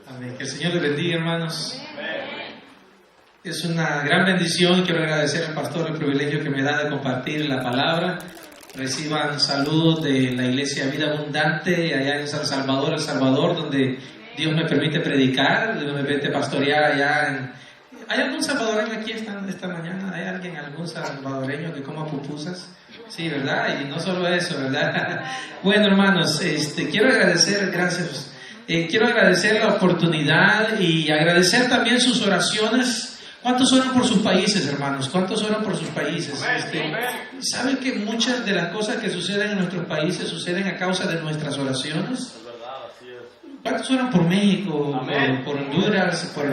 Amén. Que el Señor les bendiga, hermanos. Es una gran bendición. Quiero agradecer al pastor el privilegio que me da de compartir la palabra. Reciban saludos de la Iglesia Vida Abundante allá en San Salvador, El Salvador, donde Dios me permite predicar, Dios me permite pastorear allá en... ¿Hay algún salvadoreño aquí esta mañana? ¿Hay algún salvadoreño que coma pupusas? Sí, ¿verdad? Y no solo eso, ¿verdad? Bueno, hermanos, quiero agradecer, gracias. Quiero agradecer la oportunidad y agradecer también sus oraciones. ¿Cuántos oran por sus países, hermanos? ¿Cuántos oran por sus países? ¿Saben que muchas de las cosas que suceden en nuestros países suceden a causa de nuestras oraciones? ¿Cuántos oran por México, por Honduras, por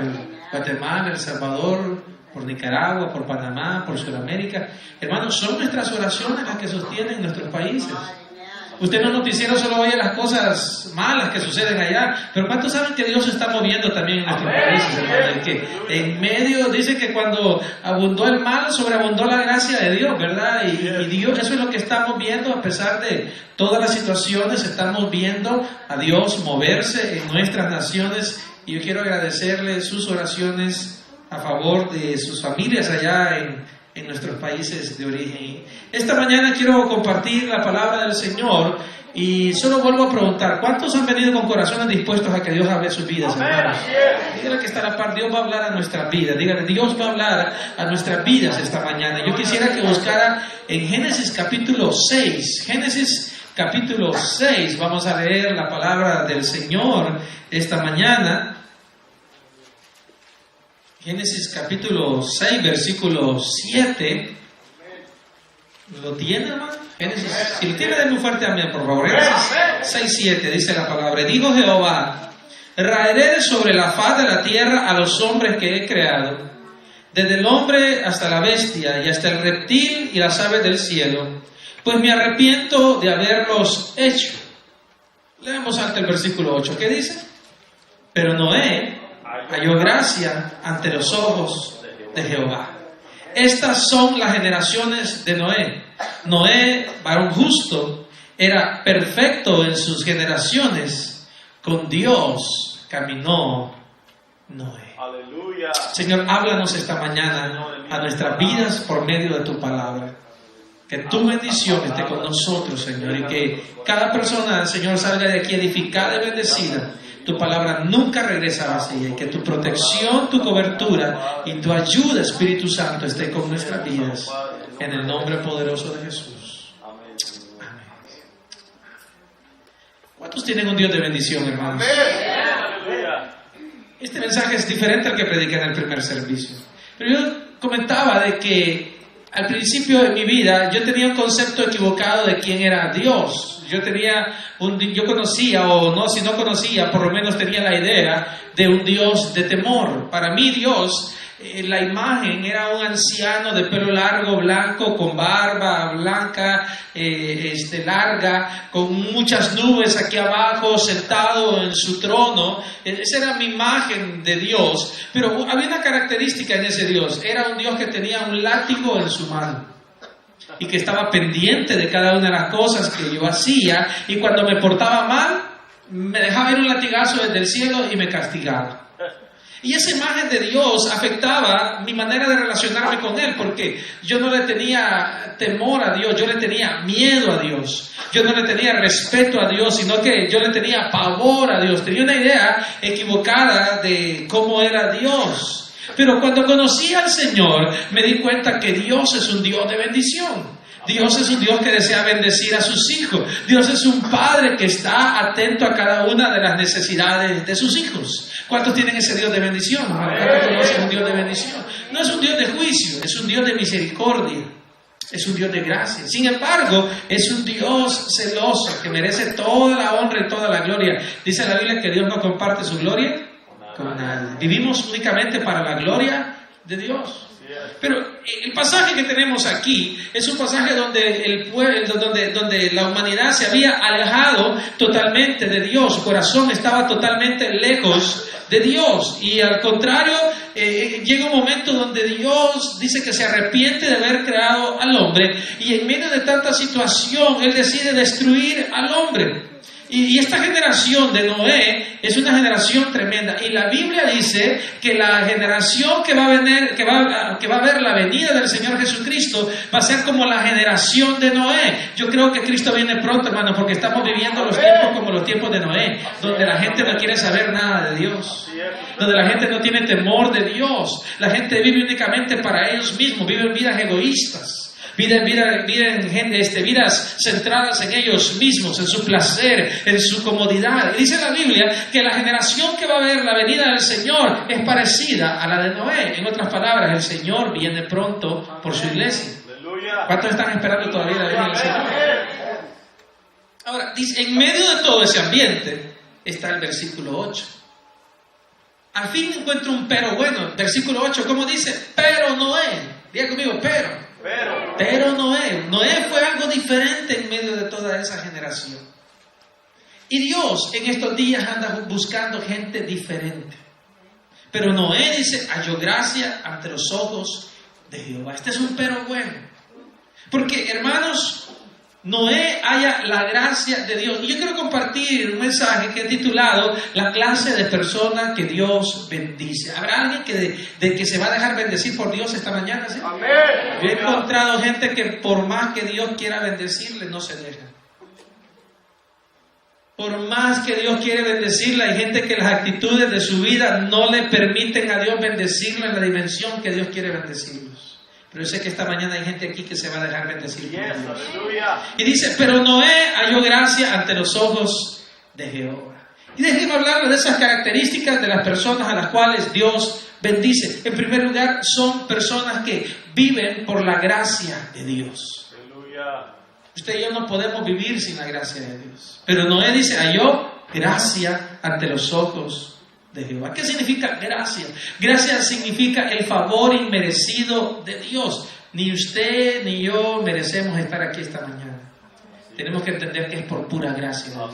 Guatemala, El Salvador, por Nicaragua, por Panamá, por Sudamérica? Hermanos, son nuestras oraciones las que sostienen nuestros países. Usted en los noticieros solo oye las cosas malas que suceden allá, pero ¿cuántos saben que Dios se está moviendo también en nuestros países, hermanos? Que en medio dice que cuando abundó el mal, sobreabundó la gracia de Dios, ¿verdad? Y Dios, eso es lo que estamos viendo, a pesar de todas las situaciones, estamos viendo a Dios moverse en nuestras naciones. Y yo quiero agradecerle sus oraciones a favor de sus familias allá en nuestros países de origen. Esta mañana quiero compartir la palabra del Señor y solo vuelvo a preguntar, ¿cuántos han venido con corazones dispuestos a que Dios hable sus vidas, hermanos? Dígale que está a la par, Dios va a hablar a nuestras vidas. Dígale, Dios va a hablar a nuestras vidas esta mañana. Yo quisiera que buscara en Génesis capítulo 6. Génesis capítulo 6, vamos a leer la palabra del Señor esta mañana. Génesis capítulo 6, versículo 7. ¿Lo tiene, hermano? Génesis, si lo tiene, denme un fuerte amén, por favor. Génesis 6, 7, dice la palabra. Dijo Jehová: raeré sobre la faz de la tierra a los hombres que he creado, desde el hombre hasta la bestia, y hasta el reptil y las aves del cielo, pues me arrepiento de haberlos hecho. Leamos hasta el versículo 8. ¿Qué dice? Pero Noé halló gracia ante los ojos de Jehová. Estas son las generaciones de Noé. Noé, varón justo, era perfecto en sus generaciones. Con Dios caminó Noé. Aleluya. Señor, háblanos esta mañana a nuestras vidas por medio de tu palabra. Que tu bendición esté con nosotros, Señor, y que cada persona, Señor, salga de aquí edificada y bendecida. Tu palabra nunca regresa vacía, y que tu protección, tu cobertura y tu ayuda, Espíritu Santo, esté con nuestras vidas, en el nombre poderoso de Jesús. Amén. ¿Cuántos tienen un Dios de bendición, hermanos? Este mensaje es diferente al que prediqué en el primer servicio. Pero yo comentaba de que al principio de mi vida yo tenía un concepto equivocado de quién era Dios. Yo conocía, o no, si no conocía, por lo menos tenía la idea de un Dios de temor. Para mí Dios, la imagen era un anciano de pelo largo, blanco, con barba blanca, larga, con muchas nubes aquí abajo, sentado en su trono. Esa era mi imagen de Dios. Pero había una característica en ese Dios. Era un Dios que tenía un látigo en su mano y que estaba pendiente de cada una de las cosas que yo hacía, y cuando me portaba mal me dejaba ir un latigazo desde el cielo y me castigaba. Y esa imagen de Dios afectaba mi manera de relacionarme con Él, porque yo no le tenía temor a Dios, yo le tenía miedo a Dios. Yo no le tenía respeto a Dios, sino que yo le tenía pavor a Dios. Tenía una idea equivocada de cómo era Dios. Pero cuando conocí al Señor, me di cuenta que Dios es un Dios de bendición. Dios es un Dios que desea bendecir a sus hijos. Dios es un Padre que está atento a cada una de las necesidades de sus hijos. ¿Cuántos tienen ese Dios de bendición? ¿Cuántos conocen un Dios de bendición? No es un Dios de juicio, es un Dios de misericordia. Es un Dios de gracia. Sin embargo, es un Dios celoso que merece toda la honra y toda la gloria. Dice la Biblia que Dios no comparte su gloria con nadie. Vivimos únicamente para la gloria de Dios. Pero el pasaje que tenemos aquí es un pasaje donde el pueblo, donde la humanidad se había alejado totalmente de Dios. Su corazón estaba totalmente lejos de Dios. Y al contrario, llega un momento donde Dios dice que se arrepiente de haber creado al hombre, y en medio de tanta situación Él decide destruir al hombre. Y esta generación de Noé es una generación tremenda. Y la Biblia dice que la generación que va a ver la venida del Señor Jesucristo va a ser como la generación de Noé. Yo creo que Cristo viene pronto, hermano, porque estamos viviendo los tiempos como los tiempos de Noé, donde la gente no quiere saber nada de Dios, donde la gente no tiene temor de Dios. La gente vive únicamente para ellos mismos, viven vidas egoístas. Vidas centradas en ellos mismos, en su placer, en su comodidad. Y dice la Biblia que la generación que va a ver la venida del Señor es parecida a la de Noé. En otras palabras, el Señor viene pronto por su iglesia. ¿Cuántos están esperando todavía la venida del Señor? Ahora, dice, en medio de todo ese ambiente está el versículo 8. Al fin encuentro un pero bueno. Versículo 8, ¿cómo dice? Pero Noé. Diga conmigo, pero Noé fue algo diferente en medio de toda esa generación. Y Dios en estos días anda buscando gente diferente. Pero Noé dice, halló gracia ante los ojos de Jehová. Este es un pero bueno. Porque, hermanos, Noé halla la gracia de Dios. Y yo quiero compartir un mensaje que he titulado La clase de persona que Dios bendice. ¿Habrá alguien que se va a dejar bendecir por Dios esta mañana? ¿Sí? Amén. Yo he encontrado gente que por más que Dios quiera bendecirle, no se deja. Por más que Dios quiere bendecirle, hay gente que las actitudes de su vida no le permiten a Dios bendecirle en la dimensión que Dios quiere bendecirlos. Pero yo sé que esta mañana hay gente aquí que se va a dejar bendecir por Dios. Y dice, pero Noé halló gracia ante los ojos de Jehová. Y déjenme hablarles de esas características de las personas a las cuales Dios bendice. En primer lugar, son personas que viven por la gracia de Dios. Usted y yo no podemos vivir sin la gracia de Dios. Pero Noé dice, halló gracia ante los ojos de Jehová. ¿Qué significa gracia? Gracia significa el favor inmerecido de Dios. Ni usted ni yo merecemos estar aquí esta mañana. Tenemos que entender que es por pura gracia de Dios.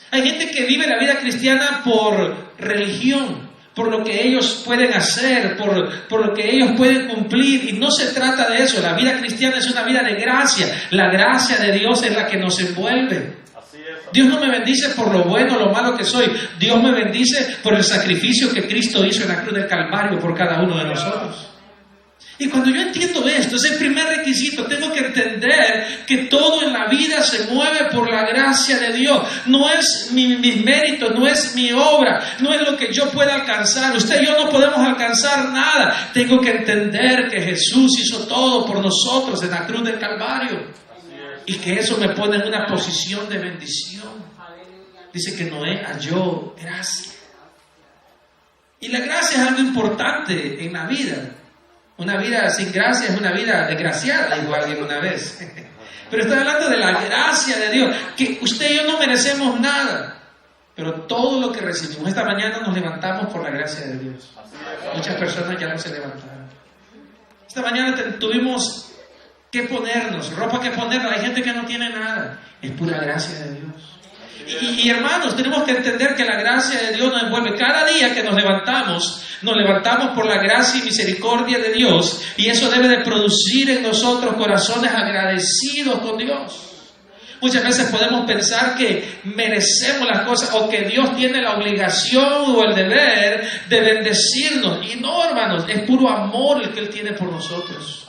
Hay gente que vive la vida cristiana por religión, por lo que ellos pueden hacer, por lo que ellos pueden cumplir, y no se trata de eso. La vida cristiana es una vida de gracia. La gracia de Dios es la que nos envuelve. Dios no me bendice por lo bueno o lo malo que soy. Dios me bendice por el sacrificio que Cristo hizo en la cruz del Calvario por cada uno de nosotros. Y cuando yo entiendo esto, es el primer requisito. Tengo que entender que todo en la vida se mueve por la gracia de Dios. No es mis méritos, no es mi obra, no es lo que yo pueda alcanzar. Usted y yo no podemos alcanzar nada. Tengo que entender que Jesús hizo todo por nosotros en la cruz del Calvario. Y que eso me pone en una posición de bendición. Dice que Noé halló gracia. Y la gracia es algo importante en la vida. Una vida sin gracia es una vida desgraciada, dijo alguien una vez. Pero estoy hablando de la gracia de Dios, que usted y yo no merecemos nada, pero todo lo que recibimos. Esta mañana nos levantamos por la gracia de Dios. Muchas personas ya no se levantaron. Esta mañana tuvimos que ponernos, ropa que ponernos. Hay gente que no tiene nada. Es pura gracia de Dios. Y hermanos, tenemos que entender que la gracia de Dios nos envuelve. Cada día que nos levantamos por la gracia y misericordia de Dios, y eso debe de producir en nosotros corazones agradecidos con Dios. Muchas veces podemos pensar que merecemos las cosas o que Dios tiene la obligación o el deber de bendecirnos. Y no, hermanos, es puro amor el que Él tiene por nosotros.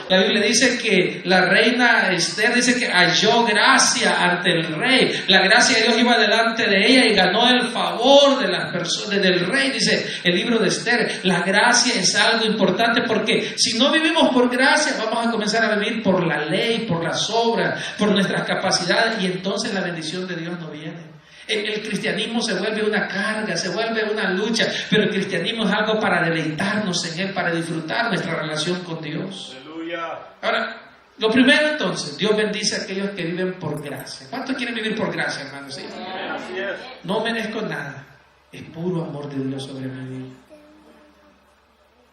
La Biblia dice que la reina Esther dice que halló gracia ante el rey. La gracia de Dios iba delante de ella y ganó el favor de las personas, del rey, dice el libro de Esther. La gracia es algo importante porque si no vivimos por gracia, vamos a comenzar a vivir por la ley, por las obras, por nuestras capacidades, y entonces la bendición de Dios no viene. El cristianismo se vuelve una carga, se vuelve una lucha, pero el cristianismo es algo para deleitarnos en Él, para disfrutar nuestra relación con Dios. Aleluya. Ahora, lo primero entonces, Dios bendice a aquellos que viven por gracia. ¿Cuántos quieren vivir por gracia, hermanos? ¿Sí? Así es. No merezco nada, es puro amor de Dios sobre mi vida.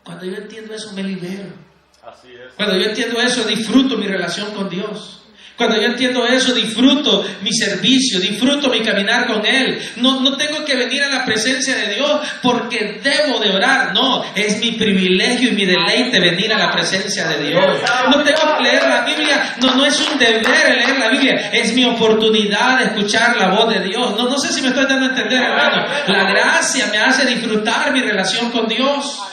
Cuando yo entiendo eso, me libero. Así es. Cuando yo entiendo eso, disfruto mi relación con Dios. Cuando yo entiendo eso, disfruto mi servicio, disfruto mi caminar con Él. No tengo que venir a la presencia de Dios porque debo de orar. No, es mi privilegio y mi deleite venir a la presencia de Dios. No tengo que leer la Biblia. No es un deber leer la Biblia. Es mi oportunidad de escuchar la voz de Dios. No sé si me estoy dando a entender, hermano. La gracia me hace disfrutar mi relación con Dios.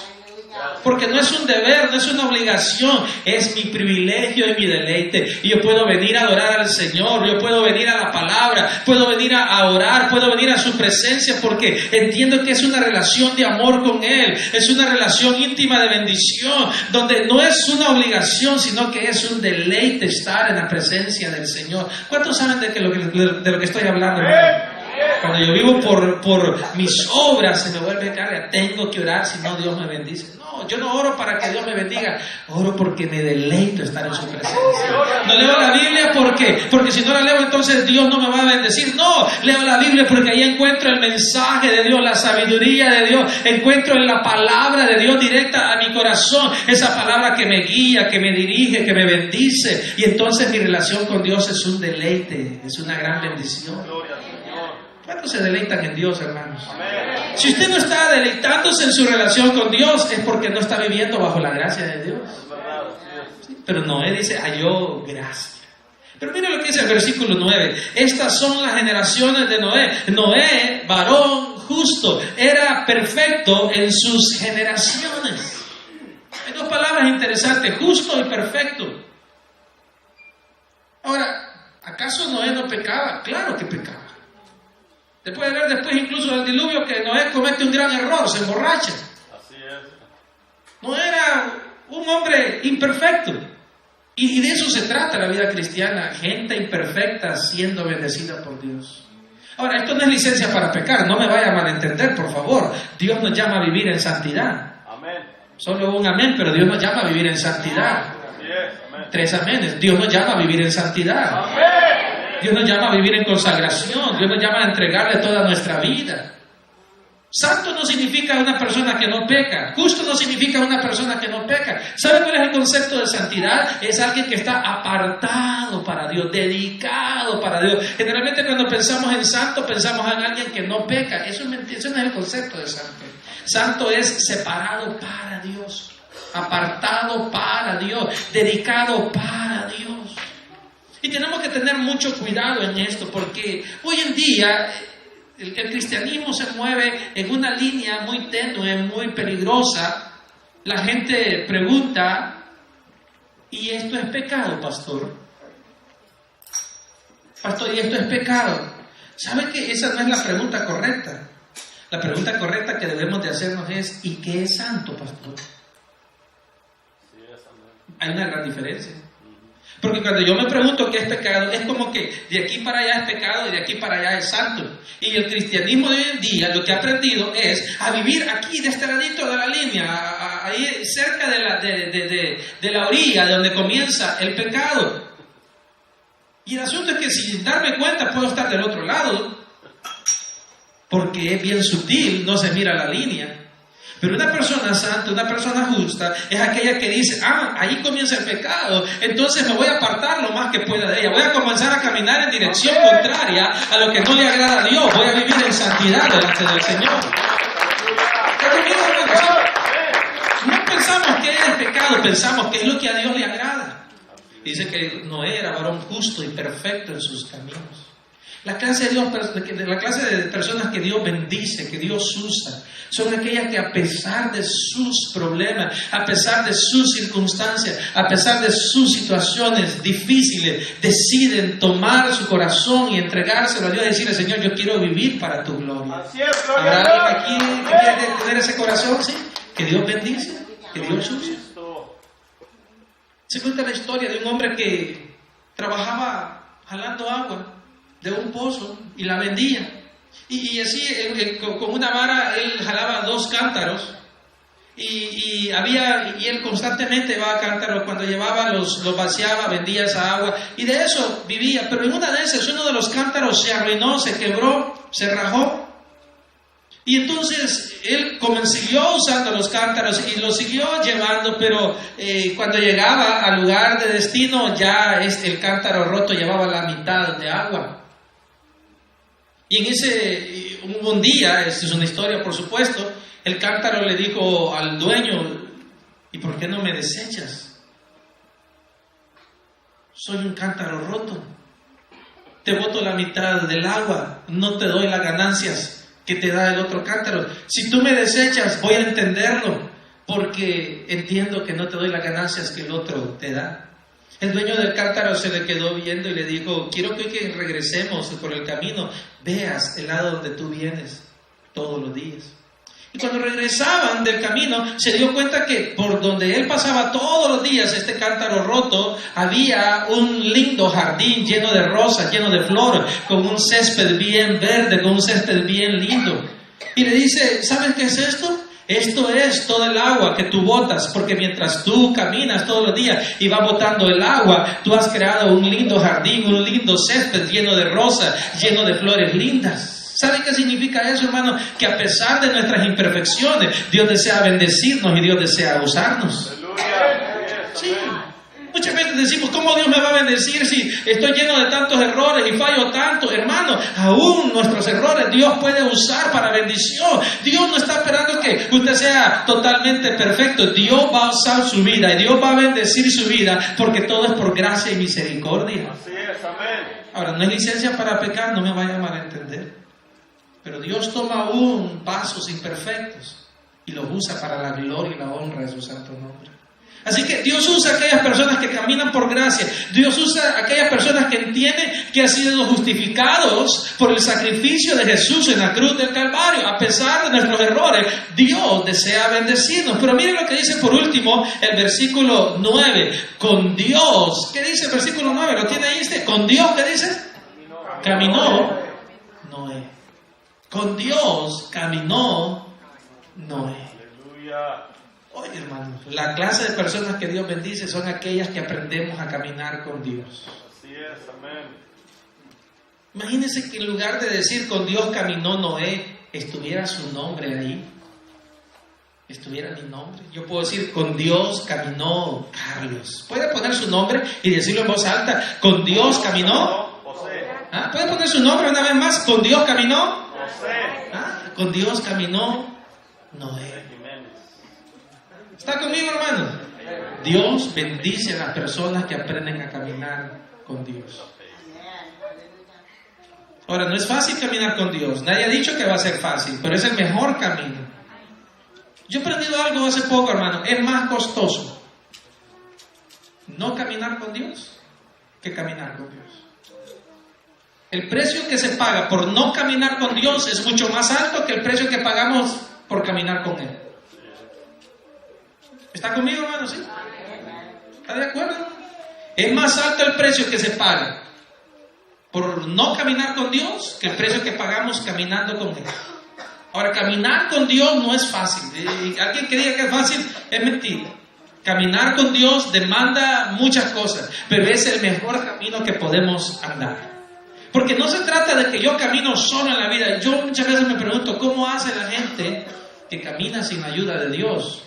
Porque no es un deber, no es una obligación, es mi privilegio y mi deleite. Y yo puedo venir a adorar al Señor, yo puedo venir a la palabra, puedo venir a orar, puedo venir a su presencia porque entiendo que es una relación de amor con Él, es una relación íntima de bendición, donde no es una obligación, sino que es un deleite estar en la presencia del Señor. ¿Cuántos saben de lo que estoy hablando, hermano? Cuando yo vivo por mis obras, se me vuelve carga. Tengo que orar, si no Dios me bendice. No, yo no oro para que Dios me bendiga. Oro porque me deleito estar en su presencia. No leo la Biblia porque si no la leo entonces Dios no me va a bendecir. No, leo la Biblia porque ahí encuentro el mensaje de Dios, la sabiduría de Dios. Encuentro en la palabra de Dios directa a mi corazón. Esa palabra que me guía, que me dirige, que me bendice. Y entonces mi relación con Dios es un deleite, es una gran bendición. ¿Cuántos se deleitan en Dios, hermanos? Amén. Si usted no está deleitándose en su relación con Dios, es porque no está viviendo bajo la gracia de Dios. Sí, pero Noé dice, halló gracia. Pero mire lo que dice el versículo 9. Estas son las generaciones de Noé. Noé, varón justo, era perfecto en sus generaciones. Hay dos palabras interesantes, justo y perfecto. Ahora, ¿acaso Noé no pecaba? Claro que pecaba. Se puede ver después incluso del diluvio que Noé comete un gran error, se emborracha. Así es. No era un hombre imperfecto. Y de eso se trata la vida cristiana, gente imperfecta siendo bendecida por Dios. Ahora, esto no es licencia para pecar, no me vaya a malentender, por favor. Dios nos llama a vivir en santidad. Amén. Solo un amén, pero Dios nos llama a vivir en santidad. Así es. Amén. 3 amenes. Dios nos llama a vivir en santidad. Amén. Dios nos llama a vivir en consagración. Dios nos llama a entregarle toda nuestra vida. Santo no significa una persona que no peca. Justo no significa una persona que no peca. ¿Sabe cuál es el concepto de santidad? Es alguien que está apartado para Dios, dedicado para Dios. Generalmente cuando pensamos en santo, pensamos en alguien que no peca. Eso no es el concepto de santo. Santo es separado para Dios, apartado para Dios, dedicado para Dios. Y tenemos que tener mucho cuidado en esto, porque hoy en día el cristianismo se mueve en una línea muy tenue, muy peligrosa. La gente pregunta, ¿y esto es pecado, pastor? Pastor, ¿y esto es pecado? ¿Sabe que esa no es la pregunta correcta? La pregunta correcta que debemos de hacernos es, ¿y qué es santo, pastor? Hay una gran diferencia. Porque cuando yo me pregunto qué es pecado, es como que de aquí para allá es pecado y de aquí para allá es santo. Y el cristianismo de hoy en día lo que ha aprendido es a vivir aquí de este ladito de la línea, ahí cerca de la orilla donde comienza el pecado. Y el asunto es que sin darme cuenta puedo estar del otro lado, porque es bien sutil, no se mira la línea. Pero una persona santa, una persona justa, es aquella que dice, ahí comienza el pecado, entonces me voy a apartar lo más que pueda de ella. Voy a comenzar a caminar en dirección contraria a lo que no le agrada a Dios. Voy a vivir en santidad delante del Señor. No pensamos que es pecado, pensamos que es lo que a Dios le agrada. Dice que Noé era varón justo y perfecto en sus caminos. La clase de personas que Dios bendice, que Dios usa, son aquellas que a pesar de sus problemas, a pesar de sus circunstancias, a pesar de sus situaciones difíciles, deciden tomar su corazón y entregárselo a Dios y decirle, Señor, yo quiero vivir para tu gloria. ¿Habrá alguien aquí que quiere tener ese corazón? ¿Sí? Que Dios bendice, que Dios usa. Se cuenta la historia de un hombre que trabajaba jalando agua de un pozo y la vendía. Y así con una vara él jalaba 2 cántaros y él constantemente llevaba cántaros. Cuando llevaba los vaciaba, vendía esa agua y de eso vivía. Pero en una de esas uno de los cántaros se arruinó, se quebró, se rajó. Y entonces él siguió usando los cántaros y los siguió llevando, pero cuando llegaba al lugar de destino ya el cántaro roto llevaba la mitad de agua. Y en un día, esta es una historia por supuesto, el cántaro le dijo al dueño: ¿y por qué no me desechas? Soy un cántaro roto, te boto la mitad del agua, no te doy las ganancias que te da el otro cántaro. Si tú me desechas, voy a entenderlo, porque entiendo que no te doy las ganancias que el otro te da. El dueño del cántaro se le quedó viendo y le dijo: quiero que regresemos por el camino, veas el lado donde tú vienes todos los días. Y cuando regresaban del camino, se dio cuenta que por donde él pasaba todos los días, este cántaro roto, había un lindo jardín lleno de rosas, lleno de flores, con un césped bien verde, con un césped bien lindo. Y le dice: ¿sabes qué es esto? Esto es todo el agua que tú botas, porque mientras tú caminas todos los días y vas botando el agua, tú has creado un lindo jardín, un lindo césped lleno de rosas, lleno de flores lindas. ¿Sabe qué significa eso, hermano? Que a pesar de nuestras imperfecciones, Dios desea bendecirnos y Dios desea usarnos. Sí. Muchas veces decimos: ¿cómo Dios me va a bendecir si estoy lleno de tantos errores y fallo tanto? Hermano, aún nuestros errores Dios puede usar para bendición. Dios no está esperando que usted sea totalmente perfecto. Dios va a usar su vida y Dios va a bendecir su vida, porque todo es por gracia y misericordia. Así es, amén. Ahora, no es licencia para pecar, no me vaya a malentender. Pero Dios toma aún vasos imperfectos y los usa para la gloria y la honra de su santo nombre. Así que Dios usa a aquellas personas que caminan por gracia. Dios usa a aquellas personas que entienden que han sido justificados por el sacrificio de Jesús en la cruz del Calvario. A pesar de nuestros errores, Dios desea bendecirnos. Pero miren lo que dice por último el versículo 9. Con Dios, ¿qué dice el versículo 9? ¿Lo tiene ahí? Con Dios, ¿qué dice? Caminó Noé. Con Dios caminó Noé. Aleluya. Oye, hermano, la clase de personas que Dios bendice son aquellas que aprendemos a caminar con Dios. Así es, amén. Imagínense que en lugar de decir con Dios caminó Noé, estuviera su nombre ahí. Estuviera mi nombre. Yo puedo decir: con Dios caminó Carlos. Puede poner su nombre y decirlo en voz alta: con Dios caminó José. ¿Ah? Puede poner su nombre una vez más: con Dios caminó José. ¿Ah? Con Dios caminó Noé. ¿Está conmigo, hermano? Dios bendice a las personas que aprenden a caminar con Dios. Ahora, no es fácil caminar con Dios. Nadie ha dicho que va a ser fácil, pero es el mejor camino. Yo he aprendido algo hace poco, hermano. Es más costoso no caminar con Dios que caminar con Dios. El precio que se paga por no caminar con Dios es mucho más alto que el precio que pagamos por caminar con Él. ¿Está conmigo, hermano? ¿Sí? ¿Está de acuerdo? Es más alto el precio que se paga por no caminar con Dios que el precio que pagamos caminando con Él. Ahora, caminar con Dios no es fácil. Alguien que diga que es fácil es mentira. Caminar con Dios demanda muchas cosas, pero es el mejor camino que podemos andar. Porque no se trata de que yo camino solo en la vida. Yo muchas veces me pregunto: ¿cómo hace la gente que camina sin ayuda de Dios?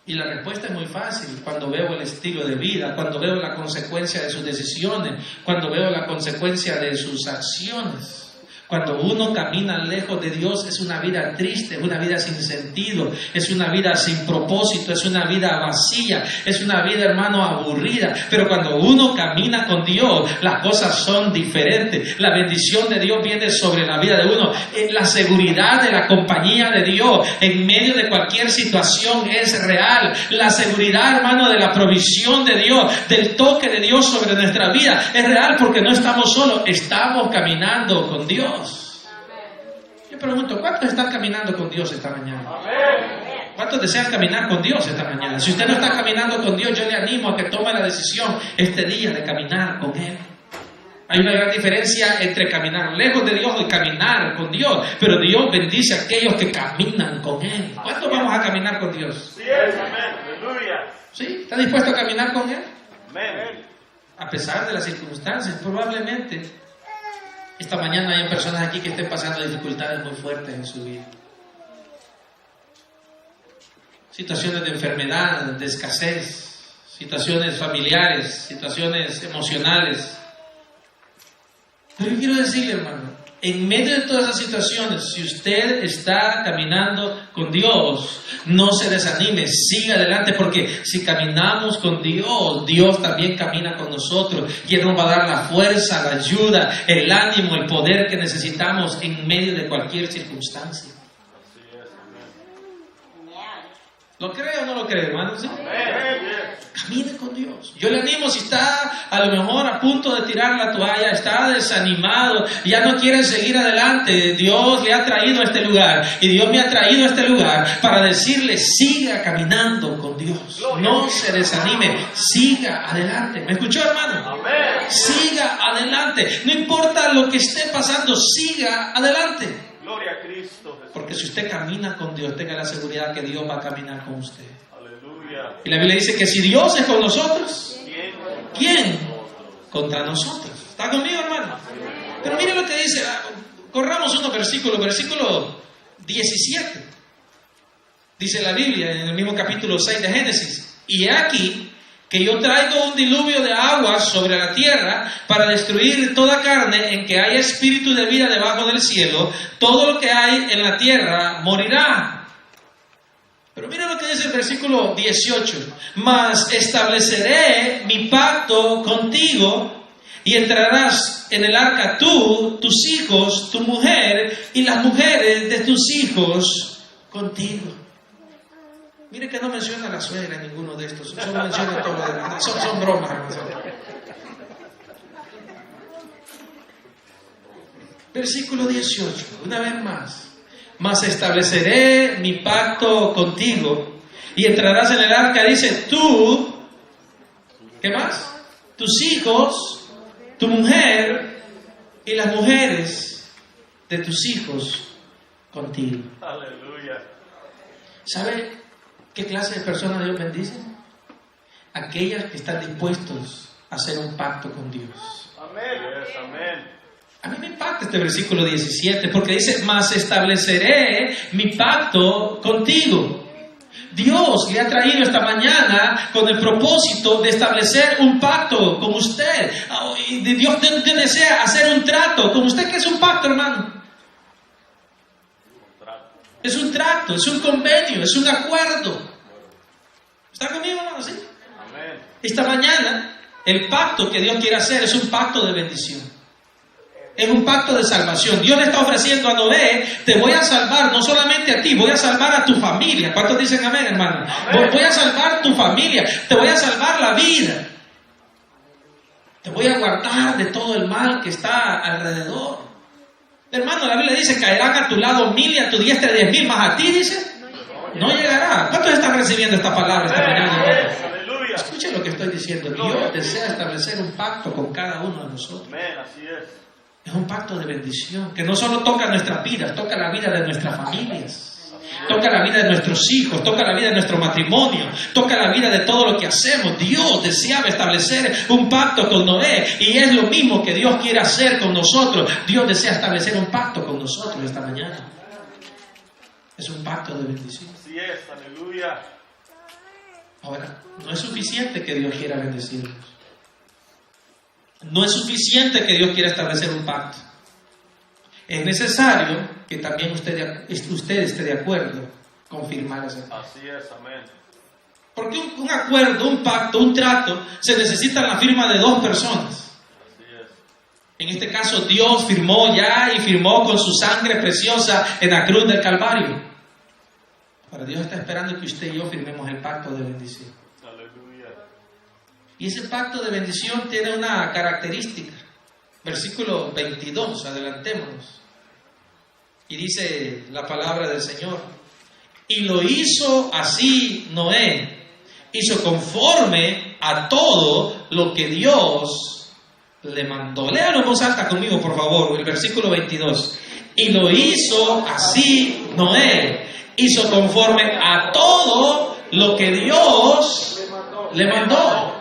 Y la respuesta es muy fácil. Cuando veo el estilo de vida, cuando veo la consecuencia de sus decisiones, cuando veo la consecuencia de sus acciones. Cuando uno camina lejos de Dios, es una vida triste, es una vida sin sentido, es una vida sin propósito, es una vida vacía, es una vida, hermano, aburrida. Pero cuando uno camina con Dios, las cosas son diferentes. La bendición de Dios viene sobre la vida de uno. La seguridad de la compañía de Dios en medio de cualquier situación es real. La seguridad, hermano, de la provisión de Dios, del toque de Dios sobre nuestra vida es real, porque no estamos solos, estamos caminando con Dios. Yo pregunto: ¿cuántos están caminando con Dios esta mañana? ¿Cuántos desean caminar con Dios esta mañana? Si usted no está caminando con Dios, yo le animo a que tome la decisión este día de caminar con Él. Hay una gran diferencia entre caminar lejos de Dios y caminar con Dios. Pero Dios bendice a aquellos que caminan con Él. ¿Cuántos vamos a caminar con Dios? Sí, amén. Aleluya. ¿Sí? ¿Está dispuesto a caminar con Él? Amén. A pesar de las circunstancias, probablemente. Esta mañana hay personas aquí que estén pasando dificultades muy fuertes en su vida. Situaciones de enfermedad, de escasez, situaciones familiares, situaciones emocionales. Pero yo quiero decirle, hermano, en medio de todas esas situaciones, si usted está caminando con Dios, no se desanime, siga adelante, porque si caminamos con Dios, Dios también camina con nosotros y Él nos va a dar la fuerza, la ayuda, el ánimo, el poder que necesitamos en medio de cualquier circunstancia. Así es, amén. ¿Lo cree o no lo cree, hermano? ¿Sí? Amén. Camine con Dios. Yo le animo, si está a lo mejor a punto de tirar la toalla, está desanimado, ya no quiere seguir adelante. Dios le ha traído a este lugar y Dios me ha traído a este lugar para decirle, siga caminando con Dios. No se desanime, siga adelante. ¿Me escuchó, hermano? Amén. Siga adelante. No importa lo que esté pasando, siga adelante. Gloria a Cristo Jesús. Porque si usted camina con Dios, tenga la seguridad que Dios va a caminar con usted. Aleluya. Y la Biblia dice que si Dios es con nosotros, ¿Quién? ¿quién contra nosotros? ¿Está conmigo, hermano? Pero mire lo que dice, corramos unos versículos, versículo 17. Dice la Biblia en el mismo capítulo 6 de Génesis. Y he aquí que yo traigo un diluvio de aguas sobre la tierra para destruir toda carne en que haya espíritu de vida debajo del cielo. Todo lo que hay en la tierra morirá. Pero mira lo que dice el versículo 18. Mas estableceré mi pacto contigo y entrarás en el arca tú, tus hijos, tu mujer y las mujeres de tus hijos contigo. Mire que no menciona a la suegra en ninguno de estos. Solo menciona todo lo demás. Son bromas, hermanos. Versículo 18. Una vez más. Mas estableceré mi pacto contigo y entrarás en el arca, dice, tú, ¿qué más? Tus hijos, tu mujer y las mujeres de tus hijos contigo. Aleluya. ¿Sabe qué clase de personas Dios bendice? Aquellas que están dispuestos a hacer un pacto con Dios. Amén. Yes, amén. A mí me impacta este versículo 17 porque dice, mas estableceré mi pacto contigo. Dios le ha traído esta mañana con el propósito de establecer un pacto con usted. Dios desea hacer un trato con usted. ¿Qué es un pacto, hermano? Es un trato, es un convenio, es un acuerdo. ¿Está conmigo, hermano? ¿Sí? Amén. Esta mañana el pacto que Dios quiere hacer es un pacto de bendición. Es un pacto de salvación. Dios le está ofreciendo a Noé, te voy a salvar no solamente a ti, voy a salvar a tu familia. ¿Cuántos dicen amén, hermano? Amén. Voy a salvar tu familia, te voy a salvar la vida. Te voy a guardar de todo el mal que está alrededor. Hermano, la Biblia dice, caerán a tu lado 1000 y a tu diestra 10,000, más a ti, dice, no llegará. ¿Cuántos están recibiendo esta palabra esta mañana, hermano? Aleluya. Escuchen lo que estoy diciendo. Dios desea establecer un pacto con cada uno de nosotros. Amén, así es. Es un pacto de bendición que no solo toca nuestras vidas, toca la vida de nuestras familias, toca la vida de nuestros hijos, toca la vida de nuestro matrimonio, toca la vida de todo lo que hacemos. Dios deseaba establecer un pacto con Noé y es lo mismo que Dios quiere hacer con nosotros. Dios desea establecer un pacto con nosotros esta mañana. Es un pacto de bendición. Así es, aleluya. Ahora, no es suficiente que Dios quiera bendecirnos. No es suficiente que Dios quiera establecer un pacto. Es necesario que también usted esté de acuerdo con firmar ese pacto. Así es, amén. Porque un acuerdo, un pacto, un trato, se necesita la firma de dos personas. Así es. En este caso, Dios firmó ya y firmó con su sangre preciosa en la cruz del Calvario. Ahora Dios está esperando que usted y yo firmemos el pacto de bendición. Aleluya. Y ese pacto de bendición tiene una característica. Versículo 22, adelantémonos. Y dice la palabra del Señor. Y lo hizo así Noé. Hizo conforme a todo lo que Dios le mandó. Léalo en voz alta conmigo, por favor, el versículo 22. Y lo hizo así Noé. Hizo conforme a todo lo que Dios le mandó.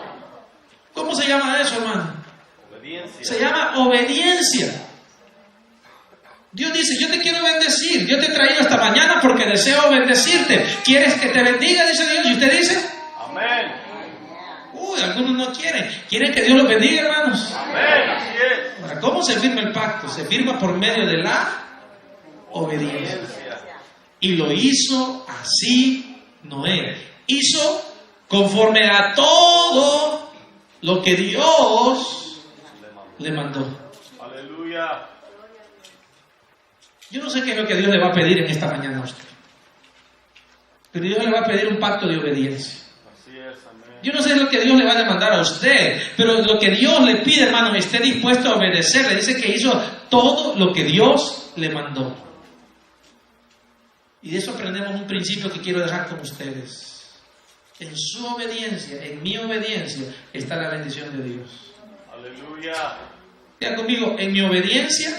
¿Cómo se llama eso, hermano? Obediencia. Se llama obediencia. Dios dice, yo te quiero bendecir, yo te he traído esta mañana porque deseo bendecirte. ¿Quieres que te bendiga? Dice Dios. Y usted dice, Amén. uy, algunos no quieren. ¿Quieren que Dios los bendiga, hermanos? Amén. Así es. Ahora, ¿cómo se firma el pacto? Se firma por medio de la obediencia. Y lo hizo así Noé. Hizo conforme a todo lo que Dios le mandó. Aleluya. Yo no sé qué es lo que Dios le va a pedir en esta mañana a usted. Pero Dios le va a pedir un pacto de obediencia. Así es. Amén. Yo no sé lo que Dios le va a demandar a usted, pero lo que Dios le pide, hermano, esté dispuesto a obedecer. Le dice que hizo todo lo que Dios le mandó. Y de eso aprendemos un principio que quiero dejar con ustedes. En su obediencia, en mi obediencia, está la bendición de Dios. Aleluya. Vean conmigo, en mi obediencia